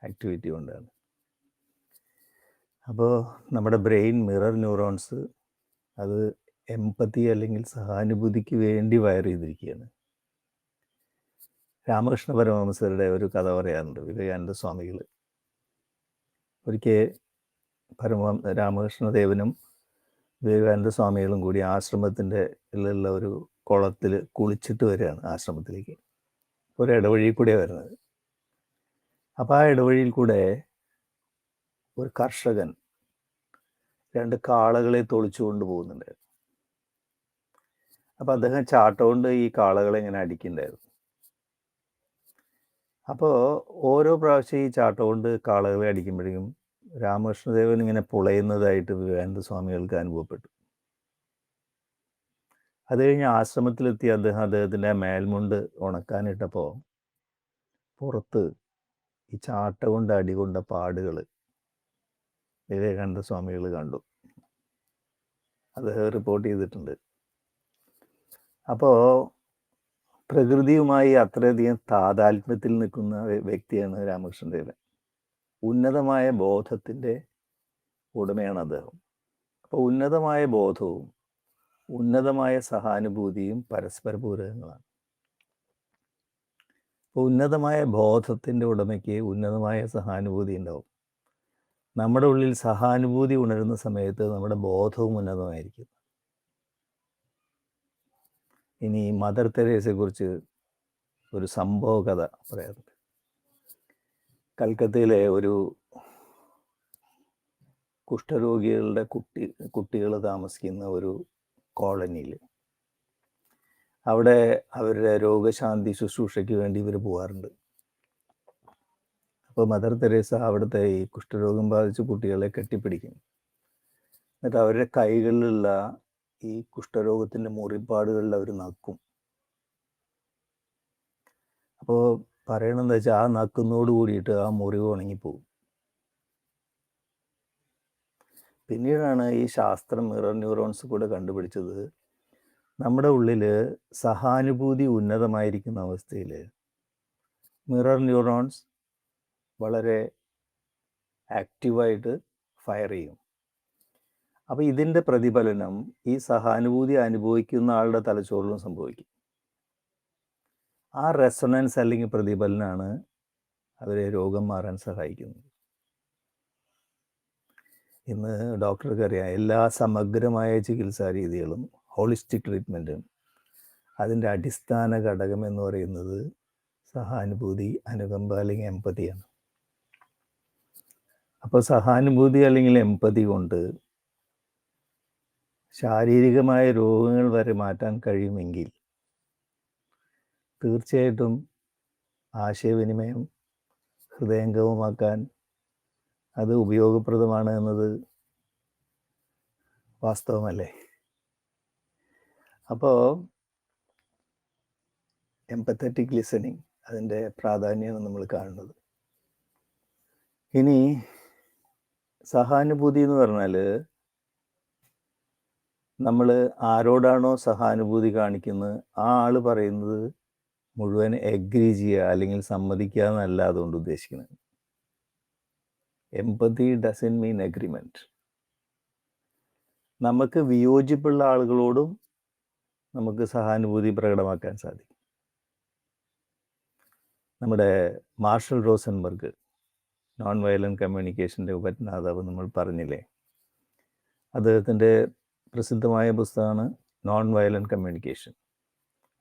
ആക്ടിവിറ്റി കൊണ്ടാണ്. അപ്പോൾ നമ്മുടെ ബ്രെയിൻ മിറർ ന്യൂറോൺസ് അത് എമ്പതി അല്ലെങ്കിൽ സഹാനുഭൂതിക്ക് വേണ്ടി വയർ ചെയ്തിരിക്കുകയാണ്. രാമകൃഷ്ണ പരമഹംസരുടെ ഒരു കഥ പറയാറുണ്ട് വിവേകാനന്ദ സ്വാമികൾ. ഒരിക്കൽ രാമകൃഷ്ണദേവനും വിവേകാനന്ദ സ്വാമികളും കൂടി ആശ്രമത്തിൻ്റെ ഉള്ള ഒരു കുളത്തിൽ കുളിച്ചിട്ട് വരികയാണ് ആശ്രമത്തിലേക്ക്. ഒരു ഇടവഴിയിൽ കൂടെയാണ് വരുന്നത്. അപ്പോൾ ആ ഇടവഴിയിൽ കൂടെ ഒരു കർഷകൻ 2 കാളകളെ തൊളിച്ചുകൊണ്ട് പോകുന്നുണ്ട്. അപ്പോൾ അദ്ദേഹം ചാട്ടകൊണ്ട് ഈ കാളകളെ ഇങ്ങനെ അടിക്കുന്നുണ്ടായിരുന്നു. അപ്പോൾ ഓരോ പ്രാവശ്യം ഈ ചാട്ടകൊണ്ട് കാളകളെ അടിക്കുമ്പോഴേക്കും രാമകൃഷ്ണദേവൻ ഇങ്ങനെ പുളയുന്നതായിട്ട് വിവേകാനന്ദ സ്വാമികൾക്ക് അനുഭവപ്പെട്ടു. അത് കഴിഞ്ഞ് ആശ്രമത്തിലെത്തി അദ്ദേഹത്തിൻ്റെ മേൽമുണ്ട് ഉണക്കാനിട്ടപ്പോൾ പുറത്ത് ഈ ചാട്ട കൊണ്ട് അടികൊണ്ട പാടുകൾ വിവേകാനന്ദ സ്വാമികൾ കണ്ടു. അദ്ദേഹം റിപ്പോർട്ട് ചെയ്തിട്ടുണ്ട്. അപ്പോൾ പ്രകൃതിയുമായി അത്രയധികം താതാത്മ്യത്തിൽ നിൽക്കുന്ന വ്യക്തിയാണ് രാമകൃഷ്ണദേവൻ. ഉന്നതമായ ബോധത്തിൻ്റെ ഉടമയാണ് അദ്ദേഹം. അപ്പോൾ ഉന്നതമായ ബോധവും ഉന്നതമായ സഹാനുഭൂതിയും പരസ്പര പൂരകങ്ങളാണ്. അപ്പോൾ ഉന്നതമായ ബോധത്തിൻ്റെ ഉടമയ്ക്ക് ഉന്നതമായ സഹാനുഭൂതി ഉണ്ടാവും. നമ്മുടെ ഉള്ളിൽ സഹാനുഭൂതി ഉണരുന്ന സമയത്ത് നമ്മുടെ ബോധവും ഉന്നതമായിരിക്കും. ഇനി മദർ തെരേസയെക്കുറിച്ച് ഒരു സംഭവ കഥ പറയാറുണ്ട്. കൽക്കത്തയിലെ ഒരു കുഷ്ഠരോഗികളുടെ കുട്ടികൾ താമസിക്കുന്ന ഒരു കോളനിയിൽ അവിടെ അവരുടെ രോഗശാന്തി ശുശ്രൂഷയ്ക്ക് വേണ്ടി ഇവർ പോകാറുണ്ട്. അപ്പോൾ മദർ തെരേസ അവിടുത്തെ ഈ കുഷ്ഠരോഗം ബാധിച്ച കുട്ടികളെ കെട്ടിപ്പിടിക്കും. എന്നിട്ട് അവരുടെ കൈകളിലുള്ള ഈ കുഷ്ഠരോഗത്തിൻ്റെ മുറിപ്പാടുകളിൽ അവർ നക്കും. അപ്പോൾ പറയണമെന്ന് വെച്ചാൽ ആ നക്കുന്നോട് കൂടിയിട്ട് ആ മുറിവ് ഉണങ്ങിപ്പോകും. പിന്നീടാണ് ഈ ശാസ്ത്രം മിറർ ന്യൂറോൺസ് കൂടെ കണ്ടുപിടിച്ചത്, നമ്മുടെ ഉള്ളിൽ സഹാനുഭൂതി ഉന്നതമായിരിക്കുന്ന അവസ്ഥയിൽ മിറർ ന്യൂറോൺസ് വളരെ ആക്റ്റീവായിട്ട് ഫയർ ചെയ്യും. അപ്പോൾ ഇതിൻ്റെ പ്രതിഫലനം ഈ സഹാനുഭൂതി അനുഭവിക്കുന്ന ആളുടെ തലച്ചോറിലും സംഭവിക്കും. ആ റെസൊണൻസ് അല്ലെങ്കിൽ പ്രതിഫലനമാണ് അവരെ രോഗം മാറാൻ സഹായിക്കുന്നത്. ഇന്ന് ഡോക്ടർക്ക് അറിയാം, എല്ലാ സമഗ്രമായ ചികിത്സാ രീതികളും ഹോളിസ്റ്റിക് ട്രീറ്റ്മെൻറ്റും അതിൻ്റെ അടിസ്ഥാന ഘടകം എന്ന് പറയുന്നത് സഹാനുഭൂതി, അനുകമ്പ അല്ലെങ്കിൽ എമ്പതിയാണ്. അപ്പോൾ സഹാനുഭൂതി അല്ലെങ്കിൽ എമ്പതി കൊണ്ട് ശാരീരികമായ രോഗങ്ങൾ വരെ മാറ്റാൻ കഴിയുമെങ്കിൽ തീർച്ചയായിട്ടും ആശയവിനിമയം ഹൃദയംഗമമാക്കാൻ അത് ഉപയോഗപ്രദമാണ് എന്നത് വാസ്തവമല്ലേ? അപ്പോൾ എംപത്തറ്റിക് ലിസണിങ് അതിൻ്റെ പ്രാധാന്യമാണ് നമ്മൾ കാണുന്നത്. ഇനി സഹാനുഭൂതി എന്ന് പറഞ്ഞാൽ നമ്മൾ ആരോടാണോ സഹാനുഭൂതി കാണിക്കുന്നത് ആ ആൾ പറയുന്നത് മുഴുവൻ എഗ്രി ചെയ്യുക അല്ലെങ്കിൽ സമ്മതിക്കുക എന്നല്ല അതുകൊണ്ട് ഉദ്ദേശിക്കുന്നത്. Empathy doesn't mean agreement. നമുക്ക് വിയോജിപ്പുള്ള ആളുകളോടും നമുക്ക് സഹാനുഭൂതി പ്രകടമാക്കാൻ സാധിക്കും. നമ്മുടെ മാർഷൽ റോസൻബർഗ് നോൺ വയലൻറ്റ് കമ്മ്യൂണിക്കേഷൻ്റെ ഉപജ്ഞാതാവ് നമ്മൾ പറഞ്ഞില്ലേ, അദ്ദേഹത്തിൻ്റെ പ്രസിദ്ധമായ പുസ്തകമാണ് നോൺ വയലൻറ്റ് കമ്മ്യൂണിക്കേഷൻ.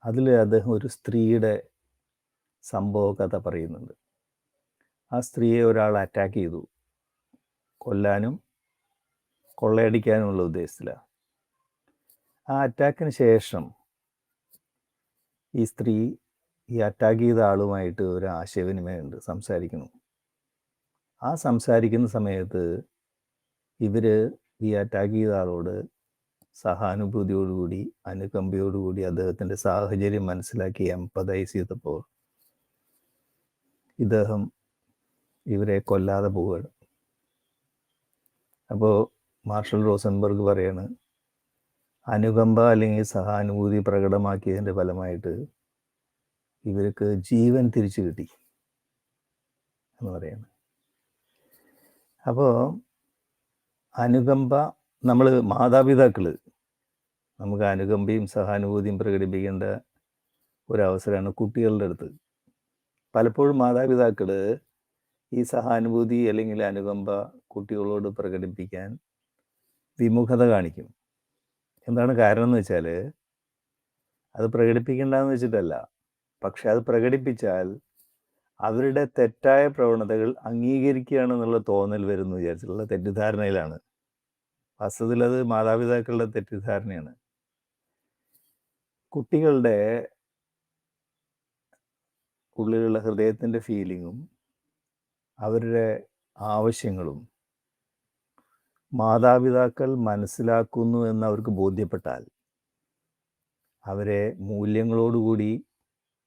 അതിൽ അദ്ദേഹം ഒരു സ്ത്രീയുടെ സംഭവ കഥ പറയുന്നുണ്ട്. ആ സ്ത്രീയെ ഒരാൾ അറ്റാക്ക് ചെയ്തു, കൊല്ലാനും കൊള്ളയടിക്കാനുമുള്ള ഉദ്ദേശത്തിലാണ്. ആ അറ്റാക്കിന് ശേഷം ഈ സ്ത്രീ ഈ അറ്റാക്ക് ചെയ്ത ആളുമായിട്ട് ഒരു ആശയവിനിമയമുണ്ട്, സംസാരിക്കുന്നു. ആ സംസാരിക്കുന്ന സമയത്ത് ഇവർ ഈ അറ്റാക്ക് ചെയ്ത ആളോട് സഹാനുഭൂതിയോടുകൂടി അനുകമ്പയോടുകൂടി അദ്ദേഹത്തിൻ്റെ സാഹചര്യം മനസ്സിലാക്കി എംപതൈസ് ചെയ്തപ്പോൾ ഇദ്ദേഹം ഇവരെ കൊല്ലാതെ പോവുകയാണ്. അപ്പോൾ മാർഷൽ റോസൻബർഗ് പറയാണ്, അനുകമ്പ അല്ലെങ്കിൽ സഹാനുഭൂതി പ്രകടമാക്കിയതിൻ്റെ ഫലമായിട്ട് ഇവർക്ക് ജീവൻ തിരിച്ചു കിട്ടി എന്ന് പറയുന്നത്. അപ്പോൾ അനുകമ്പ, നമ്മൾ മാതാപിതാക്കൾ നമുക്ക് അനുകമ്പയും സഹാനുഭൂതിയും പ്രകടിപ്പിക്കേണ്ട ഒരവസരമാണ് കുട്ടികളുടെ അടുത്ത്. പലപ്പോഴും മാതാപിതാക്കൾ ഈ സഹാനുഭൂതി അല്ലെങ്കിൽ അനുകമ്പ കുട്ടികളോട് പ്രകടിപ്പിക്കാൻ വിമുഖത കാണിക്കും. എന്താണ് കാരണം എന്ന് വെച്ചാൽ അത് പ്രകടിപ്പിക്കേണ്ടെന്ന് വെച്ചിട്ടല്ല, പക്ഷെ അത് പ്രകടിപ്പിച്ചാൽ അവരുടെ തെറ്റായ പ്രവണതകൾ അംഗീകരിക്കുകയാണെന്നുള്ള തോന്നൽ വരുന്നു വിചാരിച്ചിട്ടുള്ള തെറ്റിദ്ധാരണയിലാണ്. വാസ്തവത്തിൽ അത് മാതാപിതാക്കളുടെ തെറ്റിദ്ധാരണയാണ്. കുട്ടികളുടെ ഉള്ളിലുള്ള ഹൃദയത്തിൻ്റെ ഫീലിങ്ങും അവരുടെ ആവശ്യങ്ങളും മാതാപിതാക്കൾ മനസ്സിലാക്കുന്നു എന്ന് അവർക്ക് ബോധ്യപ്പെട്ടാൽ അവരെ മൂല്യങ്ങളോടുകൂടി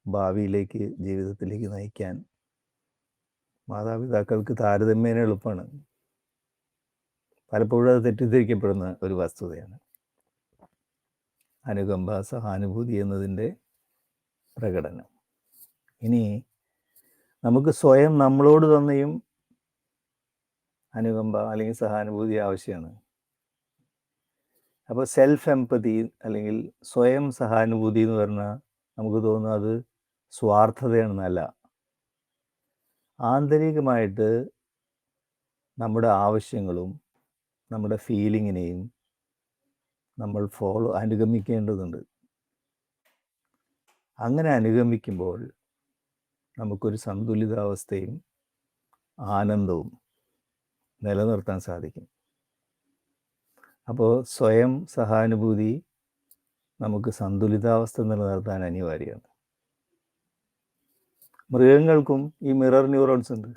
ഭാവിയിലേക്ക്, ജീവിതത്തിലേക്ക് നയിക്കാൻ മാതാപിതാക്കൾക്ക് താരതമ്യേന എളുപ്പമാണ്. പലപ്പോഴും അത് തെറ്റിദ്ധരിക്കപ്പെടുന്ന ഒരു വസ്തുതയാണ് അനുകമ്പ സഹാനുഭൂതി എന്നതിൻ്റെ പ്രകടനം. ഇനി നമുക്ക് സ്വയം നമ്മളോട് തന്നെയും അനുകമ്പ അല്ലെങ്കിൽ സഹാനുഭൂതി ആവശ്യമാണ്. അപ്പോൾ സെൽഫ് എംപതി അല്ലെങ്കിൽ സ്വയം സഹാനുഭൂതി എന്ന് പറഞ്ഞാൽ നമുക്ക് തോന്നുന്നു അത് സ്വാർത്ഥതയാണെന്നല്ല. ആന്തരികമായിട്ട് നമ്മുടെ ആവശ്യങ്ങളും നമ്മുടെ ഫീലിങ്ങിനെയും നമ്മൾ അനുഗമിക്കേണ്ടതുണ്ട്. അങ്ങനെ അനുഗമിക്കുമ്പോൾ നമുക്കൊരു സന്തുലിതാവസ്ഥയും ആനന്ദവും നിലനിർത്താൻ സാധിക്കും. അപ്പോൾ സ്വയം സഹാനുഭൂതി നമുക്ക് സന്തുലിതാവസ്ഥ നിലനിർത്താൻ അനിവാര്യമാണ്. മൃഗങ്ങൾക്കും ഈ മിറർ ന്യൂറോൺസ് ഉണ്ട്.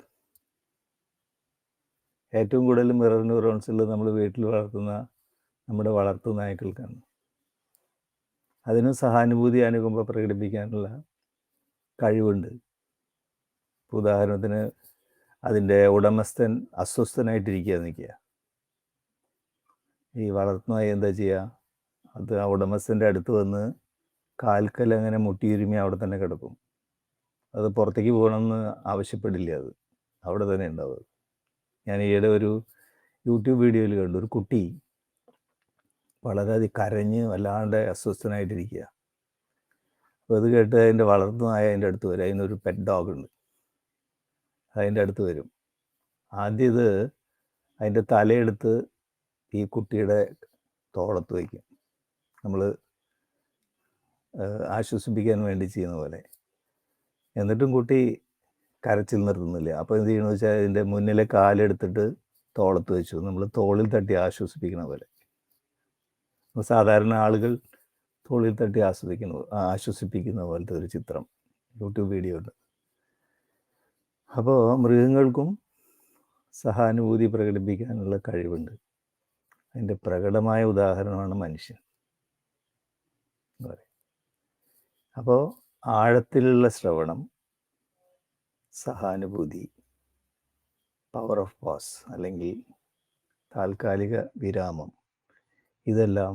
ഏറ്റവും കൂടുതൽ മിറർ ന്യൂറോൺസുകൾ നമ്മൾ വീട്ടിൽ വളർത്തുന്ന നമ്മുടെ വളർത്തു നായ്ക്കൾക്കാണ്. അതിനും സഹാനുഭൂതി അനുകമ്പ പ്രകടിപ്പിക്കാനുള്ള കഴിവുണ്ട്. ഉദാഹരണത്തിന് അതിൻ്റെ ഉടമസ്ഥൻ അസ്വസ്ഥനായിട്ടിരിക്കുക നിൽക്കുക, ഈ വളർത്തുനായി എന്താ ചെയ്യുക, അത് ആ ഉടമസ്ഥൻ്റെ അടുത്ത് വന്ന് കാൽക്കൽ അങ്ങനെ മുട്ടിയുരുമി അവിടെ തന്നെ കിടക്കും. അത് പുറത്തേക്ക് പോകണമെന്ന് ആവശ്യപ്പെടില്ല, അത് അവിടെ തന്നെ ഉണ്ടാവും. ഞാൻ ഈയിടെ ഒരു യൂട്യൂബ് വീഡിയോയിൽ കണ്ടു, ഒരു കുട്ടി വളരെ കരഞ്ഞ് വല്ലാണ്ട് അസ്വസ്ഥനായിട്ടിരിക്കുക. അപ്പോൾ അത് കേട്ട് അതിൻ്റെ വളർത്തുനായ അതിൻ്റെ അടുത്ത് വരും. അതിനൊരു പെറ്റ് ഡോഗ് ഉണ്ട്, അതിൻ്റെ അടുത്ത് വരും. ആദ്യം ഇത് അതിൻ്റെ തലയെടുത്ത് ഈ കുട്ടിയുടെ തോളത്ത് വയ്ക്കും, നമ്മൾ ആശ്വസിപ്പിക്കാൻ വേണ്ടി ചെയ്യുന്ന പോലെ. എന്നിട്ടും കുട്ടി കരച്ചിൽ നിർത്തുന്നില്ല. അപ്പോൾ എന്ത് ചെയ്യണമെന്ന് വെച്ചാൽ ഇതിൻ്റെ മുന്നിലെ കാലെടുത്തിട്ട് തോളത്ത് വെച്ചു. നമ്മൾ തോളിൽ തട്ടി ആശ്വസിപ്പിക്കുന്ന പോലെ. സാധാരണ ആളുകൾ തോളിൽ തട്ടി ആശ്വസിപ്പിക്കുന്ന പോലത്തെ ഒരു ചിത്രം യൂട്യൂബ് വീഡിയോ ഉണ്ട്. അപ്പോൾ മൃഗങ്ങൾക്കും സഹാനുഭൂതി പ്രകടിപ്പിക്കാനുള്ള കഴിവുണ്ട്. അതിൻ്റെ പ്രകടമായ ഉദാഹരണമാണ് മനുഷ്യൻ എന്ന് പറയും. അപ്പോൾ ആഴത്തിലുള്ള ശ്രവണം, സഹാനുഭൂതി, പവർ ഓഫ് പോസ് അല്ലെങ്കിൽ താൽക്കാലിക വിരാമം, ഇതെല്ലാം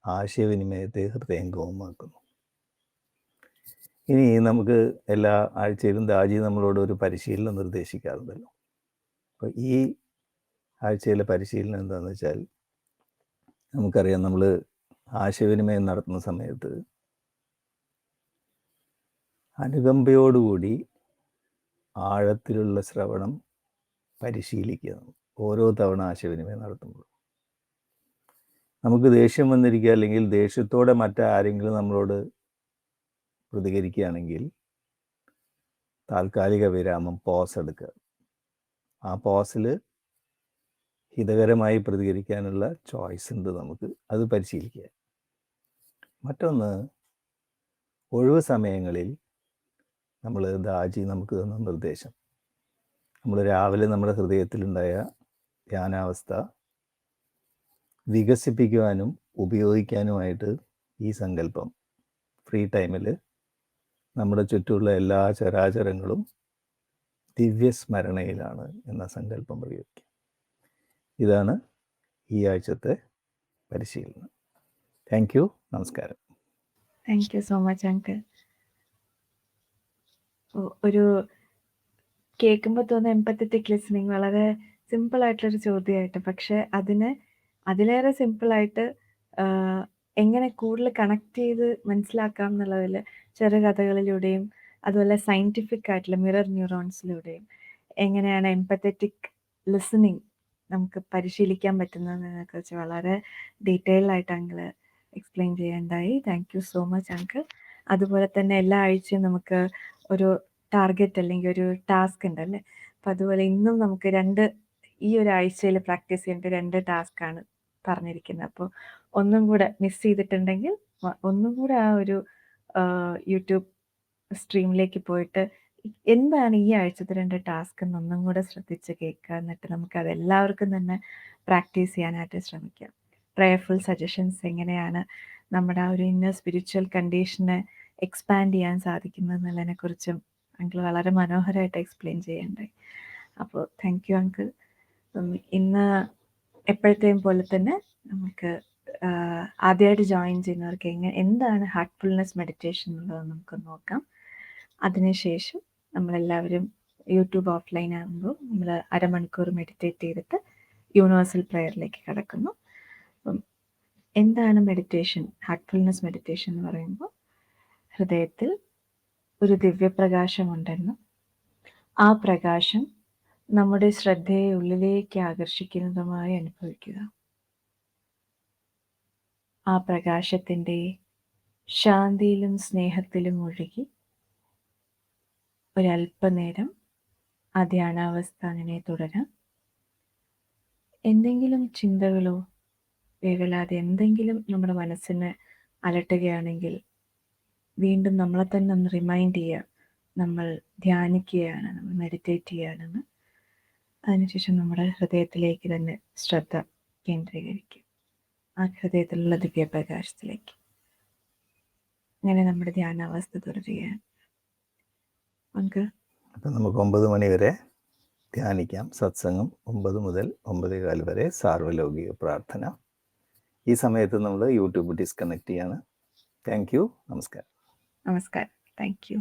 ആശയവിനിമയത്തെ ഹൃദയംഗമമാക്കുന്നു. ഇനി നമുക്ക് എല്ലാ ആഴ്ചയിലും ദാജി നമ്മളോട് ഒരു പരിശീലനം നിർദ്ദേശിക്കാറുണ്ടല്ലോ. അപ്പോൾ ഈ ആഴ്ചയിലെ പരിശീലനം എന്താണെന്ന് വെച്ചാൽ, നമുക്കറിയാം നമ്മൾ ആശയവിനിമയം നടത്തുന്ന സമയത്ത് അനുകമ്പയോടുകൂടി ആഴത്തിലുള്ള ശ്രവണം പരിശീലിക്കുക. ഓരോ തവണ ആശയവിനിമയം നടത്തുമ്പോൾ നമുക്ക് ദേഷ്യം വന്നിരിക്കുക, അല്ലെങ്കിൽ ദേഷ്യത്തോടെ മറ്റാരെങ്കിലും നമ്മളോട് പ്രതികരിക്കുകയാണെങ്കിൽ താൽക്കാലിക വിരാമം, പോസ് എടുക്കുക. ആ പോസിൽ ഹിതകരമായി പ്രതികരിക്കാനുള്ള ചോയ്സ് ഉണ്ട് നമുക്ക്, അത് പരിശീലിക്കുക. മറ്റൊന്ന്, ഒഴിവ് സമയങ്ങളിൽ ദാജി നമുക്ക് തന്ന നിർദ്ദേശം, നമ്മൾ രാവിലെ നമ്മുടെ ഹൃദയത്തിലുണ്ടായ ധ്യാനാവസ്ഥ വികസിപ്പിക്കുവാനും ഉപയോഗിക്കാനുമായിട്ട് ഈ സങ്കല്പം ഫ്രീ ടൈമിൽ നമ്മുടെ ചുറ്റുമുള്ള എല്ലാ ചരാചരങ്ങളും ദിവ്യസ്മരണയിലാണ് എന്ന സങ്കല്പം പ്രയോഗിക്കുക. ഇതാണ് ഈ ആഴ്ചത്തെ പരിശീലനം. Thank you. നമസ്കാരം. Thank you so much uncle. ഒരു കേൾക്കുമ്പോൾ തോന്നുന്ന എംപത്തറ്റിക് ലിസണിങ് വളരെ സിമ്പിളായിട്ടുള്ളൊരു ചോദ്യമായിട്ട്, പക്ഷെ അതിലേറെ സിമ്പിളായിട്ട് എങ്ങനെ കൂടുതൽ കണക്ട് ചെയ്ത് മനസ്സിലാക്കാം എന്നുള്ളതിൽ ചെറുകഥകളിലൂടെയും അതുപോലെ സയൻറ്റിഫിക് ആയിട്ടുള്ള മിറർ ന്യൂറോൺസിലൂടെയും എങ്ങനെയാണ് എംപത്തറ്റിക് ലിസണിങ് നമുക്ക് പരിശീലിക്കാൻ പറ്റുന്നതിനെക്കുറിച്ച് വളരെ ഡീറ്റെയിൽഡ് ആയിട്ട് അങ്കിൾ എക്സ്പ്ലെയിൻ ചെയ്യേണ്ടായി. Thank you so much uncle. അതുപോലെ തന്നെ എല്ലാ ആഴ്ചയും നമുക്ക് ഒരു ടാർഗറ്റ് അല്ലെങ്കിൽ ഒരു ടാസ്ക് ഉണ്ടല്ലേ. അപ്പം അതുപോലെ ഇന്നും നമുക്ക് ഈ ഒരു ആഴ്ചയിൽ പ്രാക്ടീസ് ചെയ്യേണ്ട 2 ടാസ്ക്കാണ് പറഞ്ഞിരിക്കുന്നത്. അപ്പോൾ ഒന്നും കൂടെ മിസ് ചെയ്തിട്ടുണ്ടെങ്കിൽ ഒന്നും കൂടെ ആ ഒരു യൂട്യൂബ് സ്ട്രീമിലേക്ക് പോയിട്ട് എന്താണ് ഈ ആഴ്ചത്തെ 2 ടാസ്ക് എന്നൊന്നും കൂടെ ശ്രദ്ധിച്ച് കേൾക്കുക. എന്നിട്ട് നമുക്കത് എല്ലാവർക്കും തന്നെ പ്രാക്ടീസ് ചെയ്യാനായിട്ട് ശ്രമിക്കാം. പ്രയർഫുൾ സജഷൻസ് എങ്ങനെയാണ് നമ്മുടെ ആ ഒരു ഇന്നർ സ്പിരിച്വൽ കണ്ടീഷനെ എക്സ്പാൻഡ് ചെയ്യാൻ സാധിക്കുന്നത് എന്നുള്ളതിനെക്കുറിച്ചും അങ്കിൾ വളരെ മനോഹരമായിട്ട് എക്സ്പ്ലെയിൻ ചെയ്യണ്ടായി. അപ്പോൾ താങ്ക് യു അങ്കിൾ. ഇന്ന് എപ്പോഴത്തെയും പോലെ തന്നെ നമുക്ക് ആദ്യമായിട്ട് ജോയിൻ ചെയ്യുന്നവർക്ക് എന്താണ് ഹാർട്ട്ഫുൾനെസ് മെഡിറ്റേഷൻ എന്നുള്ളത് നമുക്ക് നോക്കാം. അതിനുശേഷം നമ്മളെല്ലാവരും യൂട്യൂബ് ഓഫ്ലൈൻ ആകുമ്പോൾ നമ്മൾ അരമണിക്കൂർ മെഡിറ്റേറ്റ് ചെയ്തിട്ട് യൂണിവേഴ്സൽ പ്രെയറിലേക്ക് കടക്കുന്നു. അപ്പം എന്താണ് മെഡിറ്റേഷൻ? ഹാർട്ട്ഫുൾനെസ് മെഡിറ്റേഷൻ എന്ന് പറയുമ്പോൾ ഹൃദയത്തിൽ ഒരു ദിവ്യപ്രകാശമുണ്ടെന്നും ആ പ്രകാശം നമ്മുടെ ശ്രദ്ധയെ ഉള്ളിലേക്ക് ആകർഷിക്കുന്നതുമായി അനുഭവിക്കുക. ആ പ്രകാശത്തിൻ്റെ ശാന്തിയിലും സ്നേഹത്തിലും ഒഴുകി ഒരല്പനേരം ആ ധ്യാനാവസ്ഥ അങ്ങനെ തുടരാം. എന്തെങ്കിലും ചിന്തകളോ വേവലാതെ എന്തെങ്കിലും നമ്മുടെ മനസ്സിനെ അലട്ടുകയാണെങ്കിൽ വീണ്ടും നമ്മളെ തന്നെ ഒന്ന് റിമൈൻഡ് ചെയ്യുക, നമ്മൾ ധ്യാനിക്കുകയാണ്, നമ്മൾ മെഡിറ്റേറ്റ് ചെയ്യുകയാണെന്ന്. അതിനുശേഷം നമ്മുടെ ഹൃദയത്തിലേക്ക് തന്നെ ശ്രദ്ധ കേന്ദ്രീകരിക്കും, ആ ഹൃദയത്തിലുള്ള ദിവ്യപ്രകാശത്തിലേക്ക്. അങ്ങനെ നമ്മുടെ ധ്യാനാവസ്ഥ തുടരുകയാണ്. അപ്പം നമുക്ക് 9 മണി വരെ ധ്യാനിക്കാം. സത്സംഗം 9 മുതൽ 9:15 വരെ സാർവലൗകിക പ്രാർത്ഥന. ഈ സമയത്ത് നമ്മൾ യൂട്യൂബ് ഡിസ്കണക്ട് ചെയ്യാണ്. Thank you. നമസ്കാരം. നമസ്കാരം. Thank U.